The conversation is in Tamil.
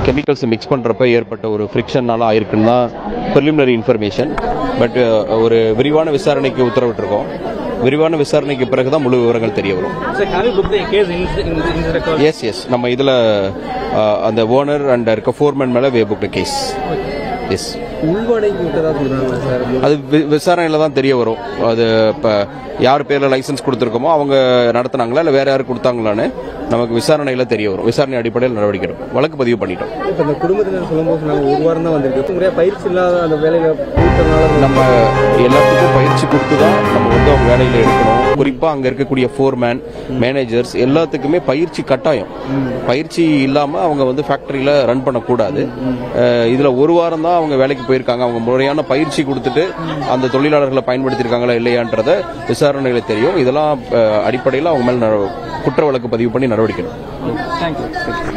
கெமிக்கல்ஸ் மிக்ஸ் பண்ணுறப்ப ஏற்பட்ட ஒரு ஃப்ரிக்ஷனால் ஆயிருக்குன்னு தான் ப்ரிலிமினரி இன்ஃபர்மேஷன். பட் ஒரு விரிவான விசாரணைக்கு உத்தரவிட்டிருக்கோம். விரிவான விசாரணைக்கு பிறகு தான் முழு விவரங்கள் தெரிய வரும். எஸ் நம்ம இதில் அந்த ஓனர் அண்ட் இருக்க ஃபோர்மேன் மேலே வே புக் கேஸ். எஸ் அது விசாரணையில் தான் தெரிய வரும். அது இப்போ யார் பேரில் லைசன்ஸ் கொடுத்துருக்கோமோ அவங்க நடத்தினாங்களா இல்லை வேற யாரு கொடுத்தாங்களான்னு நமக்கு விசாரணையில் தெரிய வரும். விசாரணை அடிப்படையில் நடவடிக்கை எடுக்கும். வழக்கு பதிவு பண்ணிட்டோம். இப்போ இந்த குடும்பத்தினர் சொல்லும்போது நாங்கள் ஒரு வாரம் தான் வந்திருக்கு. முறையாக பயிற்சி இல்லாத அந்த வேலையில் நம்ம எல்லாத்துக்கும் பயிற்சி கொடுத்து தான் நம்ம வந்து அவங்க வேலையில் எடுக்கணும். குறிப்பாக அங்கே இருக்கக்கூடிய ஃபோர்மேன் மேனேஜர்ஸ் எல்லாத்துக்குமே பயிற்சி கட்டாயம். பயிற்சி இல்லாமல் அவங்க வந்து ஃபேக்டரியில் ரன் பண்ணக்கூடாது. இதில் ஒரு வாரம் தான் அவங்க வேலைக்கு போயிருக்காங்க. அவங்க முறையான பயிற்சி கொடுத்துட்டு அந்த தொழிலாளர்களை பயன்படுத்தியிருக்காங்களா இல்லையான்றத விசாரணைகளை தெரியும். இதெல்லாம் அடிப்படையில் அவங்க மேலே குற்ற வழக்கு பதிவு பண்ணி நடவடிக்கை. தேங்க்யூ.